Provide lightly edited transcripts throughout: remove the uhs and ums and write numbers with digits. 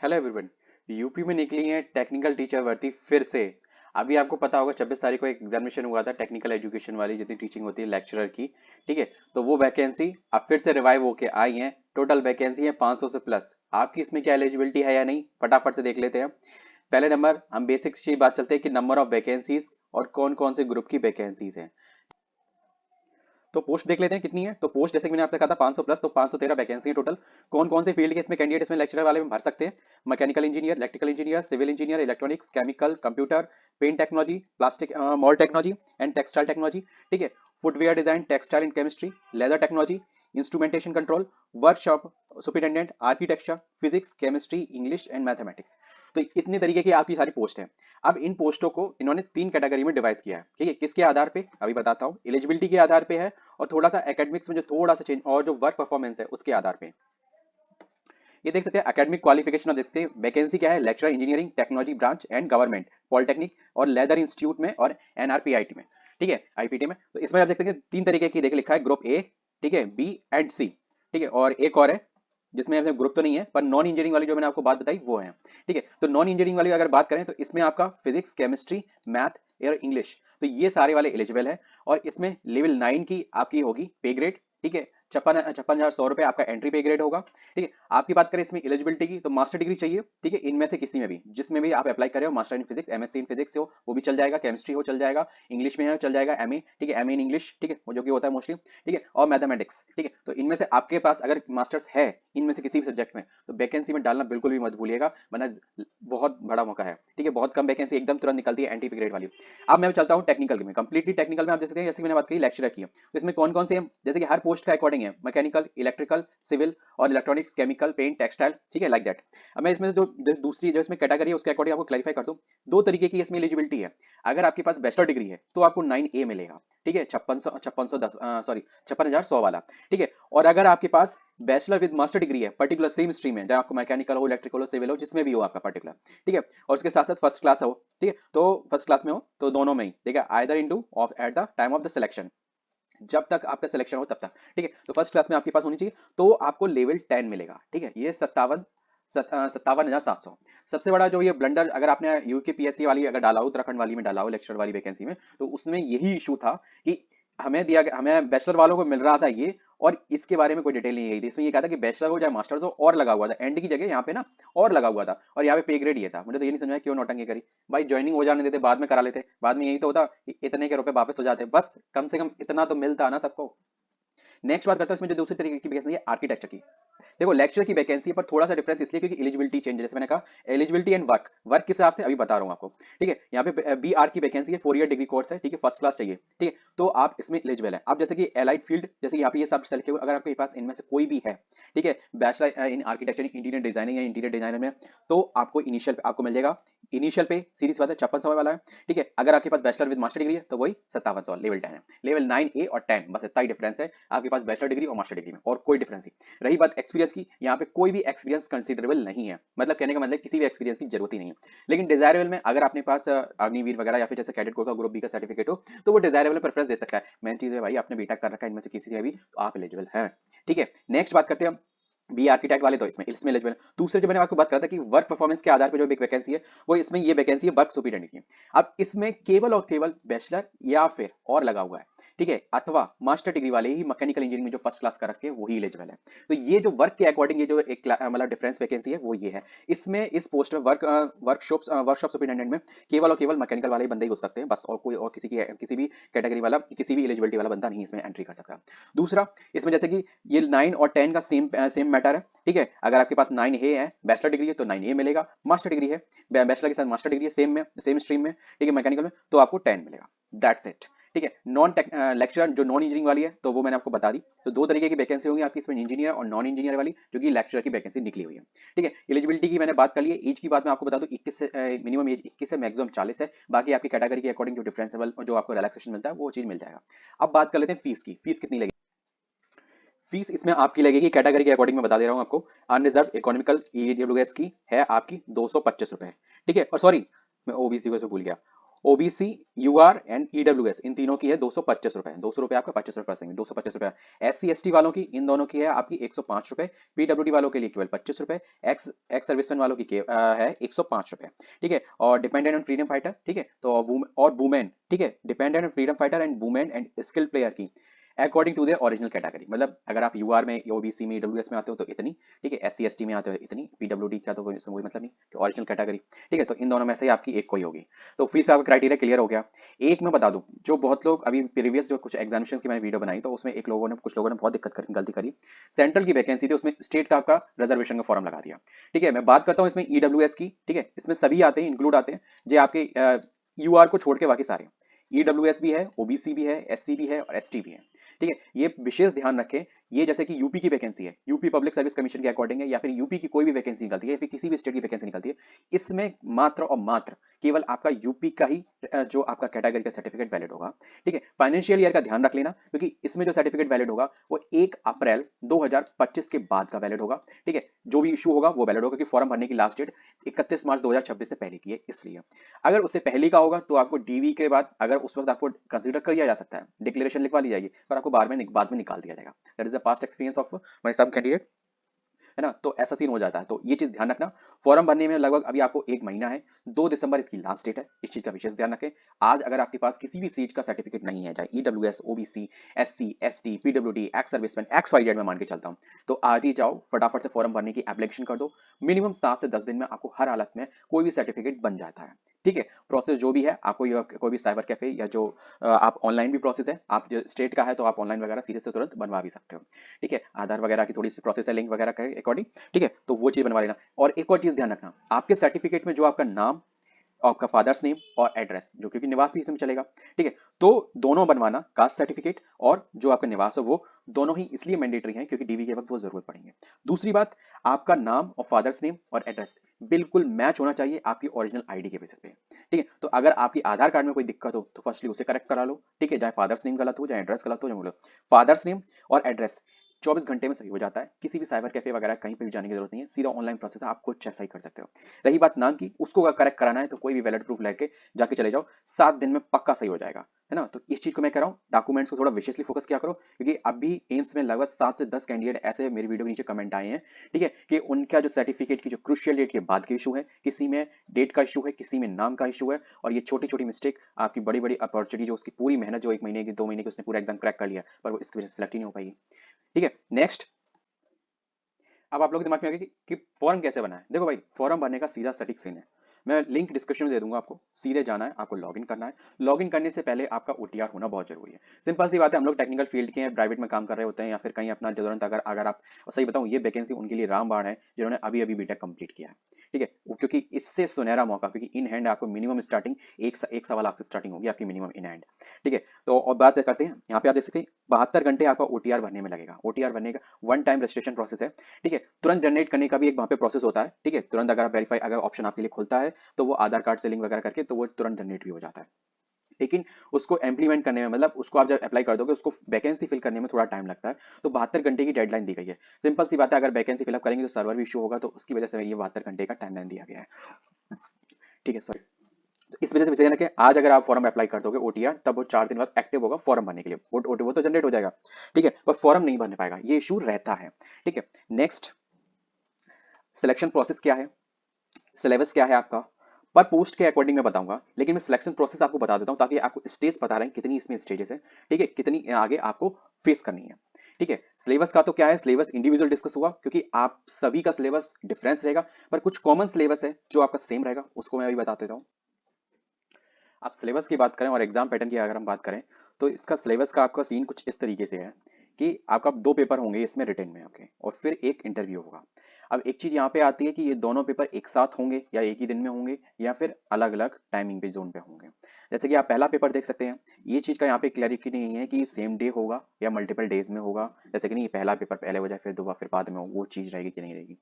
Hello everyone. UP में निकली है टेक्निकल टीचर भर्ती फिर से। अभी आपको पता होगा 26 तारीख को एक एग्जामिनेशन हुआ था टेक्निकल एजुकेशन वाली जितनी टीचिंग होती है लेक्चरर की। ठीक है, तो वो वैकेंसी अब फिर से रिवाइव होके आई है। टोटल वैकेंसी है 500 से प्लस। आपकी इसमें क्या एलिजिबिलिटी है या नहीं, फटाफट से देख लेते हैं। पहले नंबर हम बेसिक्स की बात चलते हैं कि नंबर ऑफ वैकेंसीज और कौन कौन से ग्रुप की वैकेंसीज हैं। तो पोस्ट देख लेते हैं कितनी है। तो पोस्ट जैसे कि मैंने आपसे कहा था 500 प्लस, तो 513 वैकेंसी है टोटल। कौन कौन से फील्ड के इसमें कैंडिडेट इसमें लेक्चरर वाले में भर सकते हैं? Mechanical engineer, electrical engineer, civil engineer, electronics, chemical, computer, paint technology, plastic mould technology and textile technology. ठीक है, footwear design, textile and chemistry, leather technology, instrumentation control, workshop superintendent, architecture, physics, chemistry, English and mathematics. तो इतने तरीके की आपकी सारी post है। अब इन पोस्टों को इन्होंने 3 कैटेगरी में डिवाइड किया है। ठीक है, किसके आधार पे अभी बताता हूँ। एलिजिबिलिटी के आधार पे है और थोड़ा सा एकेडमिक्स में जो थोड़ा सा चेंज और जो वर्क परफॉर्मेंस है उसके आधार पे। ये देख सकते हैं एकेडमिक क्वालिफिकेशन। देख सकते हैं वैकेंसी क्या है। Lecturer engineering technology branch and government polytechnic और लेदर इंस्टीट्यूट में और एनआरपीआईटी में। ठीक है, आईपीटी में। तो इसमें आप देख सकते हैं 3 तरीके की देख लिखा है, ग्रुप ए, ठीक है, बी एंड सी। ठीक है, और एक और है जिसमें ग्रुप तो नहीं है पर नॉन इंजीनियरिंग वाली जो मैंने आपको बात बताई वो है। ठीक है, तो नॉन इंजीनियरिंग वाली अगर बात करें तो इसमें आपका फिजिक्स, केमिस्ट्री, मैथ और इंग्लिश, तो ये सारे वाले एलिजिबल है। और इसमें लेवल 9 की आपकी होगी पे ग्रेड। ठीक है, 56,100 रुपए आपका एंट्री पे ग्रेड होगा। ठीक है, आपकी बात करें इसमें एलिजिबिलिटी की तो मास्टर डिग्री चाहिए। ठीक है, इनमें से किसी में भी जिसमें भी आप अप्लाई करें हो, master in physics, MSc in physics हो वो भी चल जाएगा, केमिस्ट्री हो चल जाएगा, इंग्लिश में है चल जाएगा, एमए। ठीक है, एमए इन इंग्लिश। ठीक है, वो जो कि होता है मोस्टली। ठीक है, और मैथमेटिक्स। ठीक है, तो इनमें से आपके पास अगर मास्टर्स है इनमें से किसी भी सब्जेक्ट में तो वैकेंसी में डालना बिल्कुल भी मत भूलिएगा, वरना बहुत बड़ा मौका है। ठीक है, बहुत कम वैकेंसी एकदम तुरंत निकलती है एंटी ग्रेड वाली। अब मैं चलता हूँ टेक्निकल में, कंप्लीटली टेक्निकल में। आप जैसे जैसे मैंने बात की लेक्चरर की है, तो इसमें कौन कौन से हैं? जैसे कि हर पोस्ट का अकॉर्डिंग है, मैकेनिकल, इलेक्ट्रिकल, सिविल और इलेक्ट्रॉनिक्स, केमिकल, पेंट, टेक्सटाइल। ठीक है, लाइक दैट। अब मैं इसमें से जो दूसरी जो इसमें कैटेगरी है उसके अकॉर्डिंग आपको क्लैरिफाई कर दूं। 2 तरीके की इसमें एलिजिबिलिटी है। अगर आपके पास बैचलर डिग्री है तो आपको 9A मिलेगा। ठीक है, 5610 सॉरी 56,100 वाला। ठीक है, और अगर आपके पास बैचलर विद मास्टर डिग्री है पर्टिकुलर सेम स्ट्रीम है, चाहे आपको मैकेनिकल हो, इलेक्ट्रिकल हो, सिविल हो, जिसमें भी हो आपका पर्टिकुलर। ठीक है, और उसके साथ साथ फर्स्ट क्लास हो। ठीक है, तो फर्स्ट क्लास में हो तो दोनों में ही। ठीक है, either into of at the time of the selection, जब तक आपका सिलेक्शन हो तब तक। ठीक है, तो फर्स्ट क्लास में आपके पास होनी चाहिए तो आपको लेवल 10 मिलेगा। ठीक है, ये 57,700। सबसे बड़ा जो ये ब्लंडर, अगर आपने यूकेपीएससी वाली अगर डाला हो, उत्तराखंड वाली में डाला हो लेक्चर वाली वैकेंसी में, तो उसमें यही इशू था कि हमें बैचलर वालों को मिल रहा था ये, और इसके बारे में कोई डिटेल नहीं आई थी। इसमें ये कहा था कि बैचलर हो चाहे मास्टर्स हो, और लगा हुआ था एंड की जगह यहाँ पे ना, और लगा हुआ था, और यहाँ पे पे ग्रेड ये था। मुझे तो ये नहीं समझ में क्यों नौटंकी करी। भाई ज्वाइनिंग हो जाने देते, बाद में करा लेते, बाद में यही तो होता कि इतने के रुपए वापस हो जाते, बस कम से कम इतना तो मिलता ना सबको। नेक्स्ट बात करता हूँ इसमें जो दूसरी तरीके की वैकेंसी है आर्किटेक्चर की। देखो लेक्चर की वैकेंसी पर थोड़ा सा डिफरेंस इसलिए क्योंकि एलिजिबिलिटी चेंज है। जैसे मैंने कहा एलिजिबिलिटी एंड वर्क, वर्क किस हिसाब से अभी बता रहा हूँ आपको। ठीक है, यहाँ पे बीआर की वैकेंसी है, 4 ईयर डिग्री कोर्स है। ठीक है, फर्स्ट क्लास चाहिए। ठीक है, तो आप इसमें एलिजिबल है। आप जैसे कि एलाइड फील्ड, जैसे यहाँ पे ये सब सेलेक्ट हुए, अगर आपके पास इनमें से कोई भी है, ठीक है, bachelor in architecture, interior designing या इंटीरियर डिजाइनर में, तो आपको इनिशियल आपको मिल जाएगा। इनिशियल पे सीरीज बात है 5600 वाला है। ठीक है, अगर आपके पास बैचलर विद मास्टर डिग्री है तो वही 5700 लेवल 10 है। लेवल 9A और 10 बस इतना ही डिफरेंस है आपके पास बैचलर डिग्री और मास्टर डिग्री में, और कोई डिफरेंस नहीं। रही बात एक्सपीरियंस की, यहाँ पे कोई भी एक्सपीरियंस कंसीडरेबल नहीं है। मतलब कहने का मतलब किसी भी एक्सपीरियंस की जरूरत ही नहीं है। लेकिन डिजायरेबल में अगर अपने पास अग्निवीर वगैरह या फिर जैसे कैडेट कोर का ग्रुप बी का सर्टिफिकेट हो तो वो डिजायरेबल प्रेफरेंस दे सकता है। मेन चीज है भाई आपने बीटा कर रखा है इनमें से किसी से भी तो आप एलिजिबल हैं। ठीक है, नेक्स्ट बात करते हैं हम बी आर्किटेक्ट वाले, तो इसमें इसमें एलिजिबल। दूसरे जो मैंने आपको बात करा था कि वर्क परफॉर्मेंस के आधार पर जो एक वैकेंसी है, वो इसमें ये वैकेंसी है वर्क सुपरिटेंडेंट की। अब इसमें केवल और केवल बैचलर या फिर और लगा हुआ है, ठीक है, अथवा मास्टर डिग्री वाले ही मैकेनिकल इंजीनियरिंग में जो फर्स्ट क्लास कर रखे हैं वही एलिजिबल है। तो ये जो वर्क के अकॉर्डिंग ये जो एक मतलब डिफरेंस वैकेंसी है वो ये है। इसमें इस पोस्ट में वर्कशॉप सुपरिटेंडेंट में केवल और केवल मैकेनिकल वाले ही बंदे ही घुस सकते हैं बस, और कोई और किसी भी कैटेगरी वाला, किसी भी एलिजिबिलिटी वाला बंदा नहीं इसमें एंट्री कर सकता। दूसरा, इसमें जैसे कि ये 9 और 10 का सेम सेम मैटर है। ठीक है, अगर आपके पास 9A है बैचलर डिग्री है तो 9A मिलेगा, मास्टर डिग्री है बैचलर के साथ मास्टर डिग्री है सेम में सेम स्ट्रीम में, ठीक है, मैकेनिकल में, तो आपको 10 मिलेगा। That's it. ठीक है, नॉन लेक्चरर जो नॉन इंजीनियरिंग वाली है तो वो मैंने आपको बता दी। तो 2 तरीके की वैकेंसी होगी आपकी इसमें, इंजीनियर और नॉन इंजीनियर वाली, जो कि लेक्चरर की वैकेंसी निकली हुई है। ठीक है, एलिजिबिलिटी की मैंने बात कर ली है। एज की बात मैं आपको बता दूं 21 से मिनिमम एज 21 है, मैक्सिमम 40 है। बाकी आपकी कैटेगरी के अकॉर्डिंग जो डिफरेंसेबल जो आपको रिलैक्सेशन मिलता है वो चीज मिल जाएगा। अब बात कर लेते हैं फीस की। फीस कितनी लगेगी? फीस इसमें आपकी लगेगी कैटेगरी के अकॉर्डिंग मैं बता दे रहा हूँ आपको। अनरिजर्व इकोनॉमिकल ईडब्ल्यूएस की है आपकी 225 रुपए। ठीक है, और सॉरी मैं ओबीसी को भूल गया। ओबीसी, यूआर एंड ईडब्ल्यूएस, इन तीनों की है 225 रुपए, 200 रुपए आपका 25 रुपए, 225 रुपए। SC ST वालों की इन दोनों की है आपकी 105 रुपए। पीडब्ल्यूडी वालों के लिए केवल 25 रुपए। एक्स एक्स सर्विसमैन वालों की है 105 रुपए, ठीक है। और डिपेंडेंट एंड फ्रीडम फाइटर, ठीक है, तो और वुमेन, ठीक है, dependent and freedom fighter and women and skilled player की according to the original category, मतलब अगर आप यूआर में, ओबीसी में, ईडब्ल्यूएस में आते हो तो इतनी, ठीक है, SC ST में आते हो इतनी, पीडब्ल्यूडी का तो कोई इसमें कोई मतलब नहीं कि ओरिजिनल कैटेगरी, ठीक है। तो इन दोनों में से ही आपकी एक कोई होगी। तो फीस का क्राइटेरिया क्लियर हो गया। एक मैं बता दूं, जो बहुत लोग अभी प्रीवियस जो कुछ एग्जामिनेशन की मैंने वीडियो बनाई तो उसमें कुछ लोगों ने बहुत गलती करी। सेंट्रल की वैकेंसी थी, उसमें स्टेट का आपका रिजर्वेशन का फॉर्म लगा दिया, ठीक है। मैं बात करता हूँ इसमें ईडब्ल्यूएस की, ठीक है, इसमें सभी आते हैं, इंक्लूड आते हैं जो आपके यूआर को छोड़ के बाकी सारे। ईडब्ल्यूएस भी है, ओबीसी भी है, एससी भी है और एसटी भी है, ठीक है। ये विशेष ध्यान रखें, ये जैसे कि यूपी की वैकेंसी है, यूपी पब्लिक सर्विस कमीशन के अकॉर्डिंग है, या फिर यूपी की कोई भी वैकेंसी निकलती है, या फिर किसी भी स्टेट की वैकेंसी निकलती है, इसमें मात्र और मात्र केवल आपका यूपी का ही जो आपका कैटेगरी का सर्टिफिकेट वैलिड होगा, ठीक है। फाइनेंशियल ईयर का ध्यान रख लेना, क्योंकि इसमें जो सर्टिफिकेट वैलिड होगा वो 1 अप्रैल 2025 के बाद का वैलिड होगा, ठीक है। जो भी इशू होगा वो वैलिड होगा, क्योंकि फॉर्म भरने की लास्ट डेट 31 मार्च 2026 से पहले की है, इसलिए अगर उससे पहले का होगा तो आपको डीवी के बाद, अगर उस वक्त आपको कंसीडर किया जा सकता है, डिक्लेरेशन लिखवा ली जाएगी, पर आपको बाद में निकाल दिया जाएगा। That is the past experience of my some candidate, है ना। तो ऐसा सीन हो जाता है, तो ये चीज ध्यान रखना। फॉर्म भरने में लगभग अभी आपको 1 महीना है, 2 दिसंबर इसकी लास्ट डेट है, इस चीज का विशेष ध्यान रखें। आज अगर आपके पास किसी भी सीट का सर्टिफिकेट नहीं है, चाहे EWS, OBC, SC, ST, PWD, ex serviceman, XYZ में मान के चलता हूं, तो आज ही जाओ फटाफट से फॉर्म भरने की एप्लीकेशन कर दो। मिनिमम 7 से 10 दिन में आपको हर हालत में कोई भी सर्टिफिकेट बन जाता है, ठीक है। प्रोसेस जो भी है आपको, कोई भी साइबर कैफे या जो आप ऑनलाइन भी प्रोसेस है, आप जो स्टेट का है तो आप ऑनलाइन वगैरह सीधे से तुरंत बनवा भी सकते हो, ठीक है। आधार वगैरह की थोड़ी सी प्रोसेस है, लिंक वगैरह के अकॉर्डिंग, ठीक है, तो वो चीज बनवा लेना। और एक और चीज ध्यान रखना, आपके सर्टिफिकेट में जो आपका नाम, आपका फादर्स नेम और एड्रेस, जो क्योंकि निवास भी इसमें चलेगा, ठीक है, तो दोनों बनवाना, कास्ट सर्टिफिकेट और जो आपका निवास है वो दोनों ही इसलिए मैंडेटरी हैं क्योंकि डीवी के वक्त वो जरूरत पड़ेंगे। दूसरी बात, आपका नाम और फादर्स नेम और एड्रेस बिल्कुल मैच होना चाहिए आपकी ओरिजिनल आईडी के बेसिस पे, ठीक है। तो अगर आपकी आधार कार्ड में कोई दिक्कत हो तो फर्स्टली उसे करेक्ट करा लो, ठीक है, चाहे फादर्स नेम गलत हो, चाहे एड्रेस गलत हो, चाहे फादर्स नेम और एड्रेस 24 घंटे में सही हो जाता है, किसी भी साइबर कैफे वगैरह कहीं पे भी जाने की जरूरत नहीं है, सीधा ऑनलाइन प्रोसेस है, आप खुद चेक सही कर सकते हो। रही बात नाम की, उसको अगर करेक्ट कराना है तो कोई भी वैलिड प्रूफ लेके जाके चले जाओ, 7 दिन में पक्का सही हो जाएगा, है ना। तो इस चीज को मैं कह रहा हूँ, डॉक्यूमेंट्स को थोड़ा विशेषली फोकस किया करो, क्योंकि अभी एम्स में लगभग 7 से 10 कैंडिडेट ऐसे मेरी वीडियो के नीचे कमेंट आए हैं, ठीक है, कि उनका जो सर्टिफिकेट की जो क्रुशियल डेट के बाद के इशू है, किसी में डेट का इशू है, किसी में नाम का इशू है, और ये छोटी छोटी मिस्टेक आपकी बड़ी बड़ी अपॉर्चुनिटी, जो उसकी पूरी मेहनत जो 1 महीने की 2 महीने की उसने पूरा एग्जाम क्रैक कर लिया, पर वो इसकी वजह से सिलेक्ट ही नहीं हो पाएगी, ठीक है। नेक्स्ट, अब आप लोग के दिमाग में आ गया कि फॉर्म कैसे बना है। देखो भाई, फॉर्म भरने का सीधा सटीक सीन है, मैं लिंक डिस्क्रिप्शन में दे दूंगा, आपको सीधे जाना है, आपको लॉगिन करना है। लॉगिन करने से पहले आपका ओटीआर होना बहुत जरूरी है। सिंपल सी बात है, हम लोग टेक्निकल फील्ड के हैं, प्राइवेट में काम कर रहे होते हैं, या फिर कहीं अपना तुरंत अगर अगर आप, और सही बताऊं, ये वैकेंसी उनके लिए रामबाण है जिन्होंने अभी अभी बीटेक कंप्लीट किया है, ठीक है। क्योंकि इससे सुनहरा मौका, क्योंकि इन हैंड आपको मिनिमम स्टार्टिंग 1.25 लाख से स्टार्टिंग होगी आपकी मिनिमम इन हैंड, ठीक है। तो और बात करते हैं, यहाँ पे आप देख सकते हैं 72 घंटे आपका ओटीआर भरने में लगेगा। ओटीआर भरने का वन टाइम रजिस्ट्रेशन प्रोसेस है, ठीक है। तुरंत जनरेट करने का भी एक वहाँ पे प्रोसेस होता है, ठीक है। तुरंत अगर आप वेरीफाई, अगर ऑप्शन आपके लिए खुलता है तो वो आधार कार्ड से लिंक वगैरह करके तो वो तुरंत जनरेट भी हो जाता है, लेकिन उसको इम्प्लीमेंट करने में, मतलब उसको आप जब अप्लाई कर दोगे, उसको वैकेंसी फिल करने में थोड़ा टाइम लगता है। तो 72 घंटे की डेडलाइन दी गई है। सिंपल सी बात है, अगर वैकेंसी फिलअप करेंगे तो सर्वर भी इशू होगा, तो उसकी वजह से ये 72 घंटे का टाइमलाइन दिया गया है, ठीक है। सॉरी, तो इस वजह से विषय कि आज अगर आप फॉर्म अप्लाई कर दोगे ओटीआर, तब वो 4 दिन बाद एक्टिव होगा फॉर्म भरने के लिए, वो तो जनरेट हो जाएगा, ठीक है, पर फॉर्म नहीं भरने पाएगा, ये इशू रहता है, ठीक है। नेक्स्ट, सिलेक्शन प्रोसेस क्या है, सिलेबस क्या है आपका, पर पोस्ट के अकॉर्डिंग मैं बताऊंगा, लेकिन मैं सिलेक्शन प्रोसेस आपको बता देता हूं ताकि आपको स्टेज पता रहे कितनी इसमें स्टेजेस है, ठीक है, कितनी आगे आपको फेस करनी है, ठीक है। सिलेबस का तो क्या है, सिलेबस इंडिविजुअल डिस्कस हुआ, क्योंकि आप सभी का सिलेबस डिफरेंस रहेगा, पर कुछ कॉमन सिलेबस है जो आपका सेम रहेगा, उसको मैं अभी बता देता हूँ। आप सिलेबस की बात करें और एग्जाम पैटर्न की अगर हम बात करें, तो इसका सिलेबस का आपका सीन कुछ इस तरीके से है कि आपका 2 पेपर होंगे इसमें रिटन में आपके, और फिर एक इंटरव्यू होगा। अब एक चीज यहाँ पे आती है कि ये दोनों पेपर एक साथ होंगे या एक ही दिन में होंगे, या फिर अलग अलग टाइमिंग पे जोन पे होंगे। जैसे कि आप पहला पेपर देख सकते हैं, ये चीज का यहाँ पे क्लैरिटी नहीं है कि सेम डे होगा या मल्टीपल डेज में होगा, जैसे कि नहीं पहला पेपर पहले हो जाए फिर दोबारा फिर बाद में हो, वो चीज रहेगी कि नहीं रहेगी।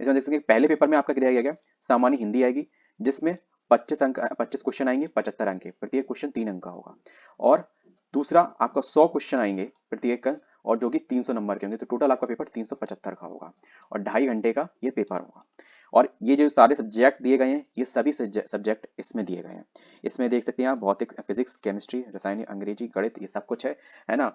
इसमें देख सकते हैं पहले पेपर में आपका क्या दिया गया, सामान्य हिंदी आएगी, जिसमें 25 क्वेश्चन आएंगे, 75 अंक के, प्रत्येक क्वेश्चन 3 अंक का होगा। और दूसरा आपका 100 क्वेश्चन आएंगे प्रत्येक का, और जो कि 300 नंबर के होंगे, तो टोटल आपका पेपर 375 का होगा, और 2.5 घंटे का ये पेपर होगा। और ये जो सारे सब्जेक्ट दिए गए हैं ये सभी सब्जेक्ट इसमें दिए गए हैं। इसमें देख सकते हैं आप भौतिक, फिजिक्स, केमिस्ट्री, रसायन, अंग्रेजी, गणित, ये सब कुछ है ना,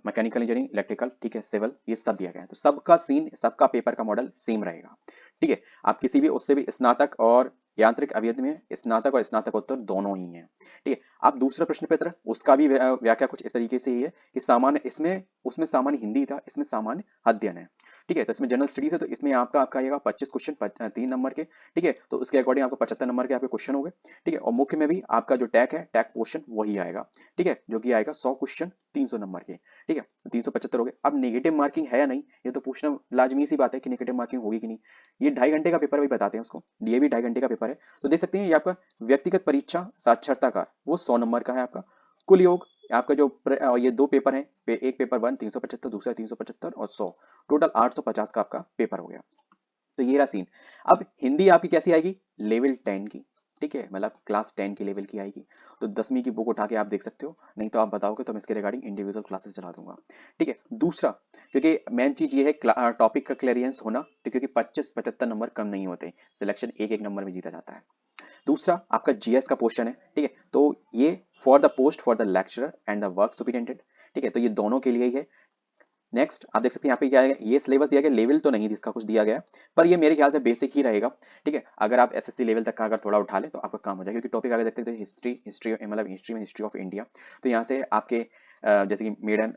मैकेनिकल इंजीनियरिंग, इलेक्ट्रिकल, ठीक है, सिविल, ये सब दिया गया है। तो सबका सीन, सबका पेपर का मॉडल सेम रहेगा, ठीक है। आप किसी भी उससे भी स्नातक और यांत्रिक अभियंत्रण में स्नातक और स्नातकोत्तर दोनों ही हैं, ठीक है। आप दूसरा प्रश्न पत्र उसका भी व्याख्या कुछ इस तरीके से ही है कि सामान्य, इसमें उसमें सामान्य हिंदी था, इसमें सामान्य अध्ययन है, ठीक है। तो इसमें जनरल स्टडीज है, तो इसमें आपका आएगा 25 क्वेश्चन 3 नंबर के, ठीक है। तो उसके अकॉर्डिंग आपको 75 नंबर के आपके क्वेश्चन हो गए, ठीक है। और मुख्य में भी आपका जो टैग है, टैग क्वेश्चन वही आएगा, ठीक है, जो कि आएगा 100 क्वेश्चन 300 नंबर के, ठीक है। 375 हो गए। अब नेगेटिव मार्किंग है या नहीं, ये तो पूछना लाजमी सी बात है कि नेगेटिव मार्किंग होगी कि नहीं। ये 2.5 घंटे का पेपर भी बताते हैं उसको, ये भी 2.5 घंटे का पेपर है। तो देख सकते हैं ये आपका व्यक्तिगत परीक्षा साक्षरता वो 100 नंबर का है आपका। कुल योग आपका जो ये दो पेपर हैं, एक पेपर 1 375, दूसरा 375 और 100, टोटल 850 का आपका पेपर हो गया। तो ये रहा सीन। अब हिंदी आपकी कैसी आएगी, लेवल 10 की, ठीक है, मतलब क्लास 10 की लेवल की आएगी। तो 10वीं की बुक उठा के आप देख सकते हो, नहीं तो आप बताओगे तो मैं इसके रिगार्डिंग इंडिविजुअल क्लासेस चला दूंगा, ठीक है। दूसरा, क्योंकि मेन चीज ये है टॉपिक का क्लियरेंस होना, तो क्योंकि 25-75 नंबर कम नहीं होते, सिलेक्शन एक एक नंबर में जीता जाता है। दूसरा आपका जीएस का पोर्शन है, ठीक है। तो ये for the post for the lecturer and the work superintendent, ठीक है, तो ये दोनों के लिए ही है। नेक्स्ट आप देख सकते हैं यहाँ पे क्या है, ये सिलेबस दिया गया, लेवल तो नहीं इसका कुछ दिया गया है, पर ये मेरे ख्याल से बेसिक ही रहेगा, ठीक है। अगर आप एसएससी लेवल तक का अगर थोड़ा उठा ले तो आपका काम हो जाएगा, क्योंकि टॉपिक आगे देखते हैं हिस्ट्री मतलब हिस्ट्री में हिस्ट्री ऑफ इंडिया। तो यहाँ से आपके जैसे कि मिडन,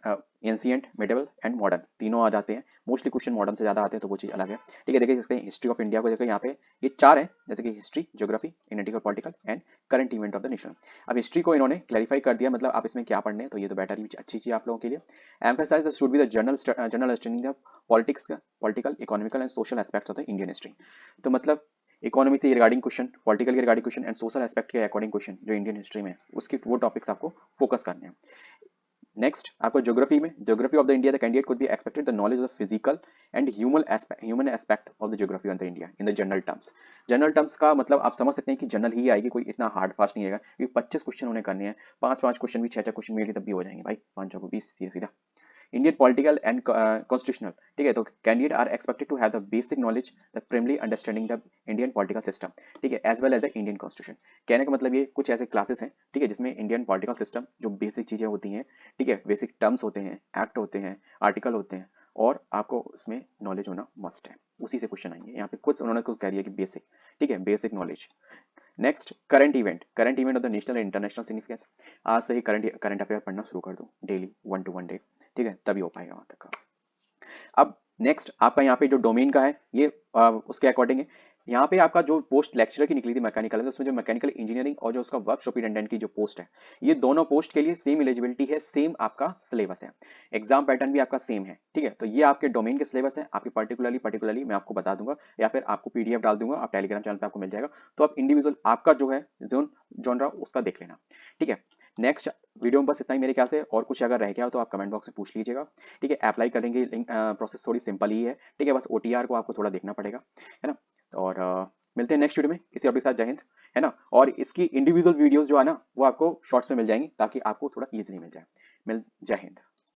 एंशिएंट, मिडेवल एंड मॉडर्न तीनों आ जाते हैं। मोस्टली क्वेश्चन मॉडर्न से ज्यादा आते हैं, तो वो चीज अलग है, ठीक है। देखिए सकते हैं हिस्ट्री ऑफ इंडिया को, देखो यहाँ पे ये 4 है, जैसे कि history, geography, Indian political and current event of the nation. अब हिस्ट्री को इन्होंने क्लैरिफाई कर दिया, मतलब आप इसमें क्या पढ़ने हैं, तो ये तो बेटर ही अच्छी चीज आप लोगों के लिए। Emphasise should be the general understanding the politics, political, economical and social aspects of the Indian history. तो मतलब इकोनॉमी से रिगार्डिंग क्वेश्चन, पॉलिटिकल के regarding question and social aspect के अकॉर्डिंग क्वेश्चन जो इंडियन हिस्ट्री में उसके वो टॉपिक्स आपको फोकस करने हैं। नेक्स्ट आपको ज्योग्राफी में, geography of the India the candidate could be expected the knowledge of physical and human aspect of the geography of the India in the general terms. General terms का मतलब आप समझ सकते हैं कि जनरल ही आएगी, कोई इतना हार्ड फास्ट नहीं आएगा, क्योंकि 25 क्वेश्चन उन्हें करने हैं, 5-5 क्वेश्चन भी 6-6 क्वेश्चन मेरे तब भी हो जाएंगे भाई, 5 को 20 सीधा। इंडियन पॉलिटिकल एंड कॉन्स्टिट्यूशनल, ठीक है, तो candidate are expected to have the basic knowledge the primarily understanding the Indian political system, ठीक है, as well as the Indian constitution. कहने का मतलब ये कुछ ऐसे क्लासेस हैं, ठीक है, जिसमें इंडियन पॉलिटिकल सिस्टम जो बेसिक चीजें होती हैं, ठीक है, बेसिक टर्म्स होते हैं, एक्ट होते हैं, आर्टिकल होते हैं, और आपको उसमें नॉलेज होना मस्ट है, उसी से क्वेश्चन आएंगे। यहाँ पे कुछ उन्होंने कुछ कह दिया कि बेसिक, ठीक है, basic knowledge. Next current event of the national and international significance. आज से ही करंट अफेयर पढ़ना शुरू कर दो डेली 1 to 1 डे, ठीक है, तभी हो पाएगा वहां तक का। अब नेक्स्ट आपका यहाँ पे जो डोमेन का है ये उसके अकॉर्डिंग है। यहाँ पे आपका जो पोस्ट लेक्चरर की निकली थी मैकेनिकल, तो उसमें जो मैकेनिकल इंजीनियरिंग और जो उसका वर्क सुपरिटेंडेंट की जो पोस्ट है, ये दोनों पोस्ट के लिए सेम एलिजिबिलिटी है, सेम आपका सिलेबस है, एग्जाम पैटर्न भी आपका सेम है, ठीक है। तो ये आपके डोमेन के सिलेबस है, आपके पर्टिकुलरली मैं आपको बता दूंगा, या फिर आपको पीडीएफ डाल दूंगा, आप टेलीग्राम चैनल पे आपको मिल जाएगा, तो आप इंडिविजुअल आपका जो है जोन जॉनरा उसका देख लेना, ठीक है। नेक्स्ट वीडियो में बस इतना ही मेरे ख्याल से, और कुछ अगर रह गया हो तो आप कमेंट बॉक्स में पूछ लीजिएगा, ठीक है। अप्लाई करेंगे, प्रोसेस थोड़ी सिंपल ही है, ठीक है, बस ओटीआर को आपको थोड़ा देखना पड़ेगा, है ना। और मिलते हैं नेक्स्ट वीडियो में इसी अपडेट के साथ। जय हिंद, है ना। और इसकी इंडिविजुअल वीडियोस जो है ना वो आपको शॉर्ट्स में मिल जाएंगी, ताकि आपको थोड़ा ईजिली मिल जाए। जय हिंद।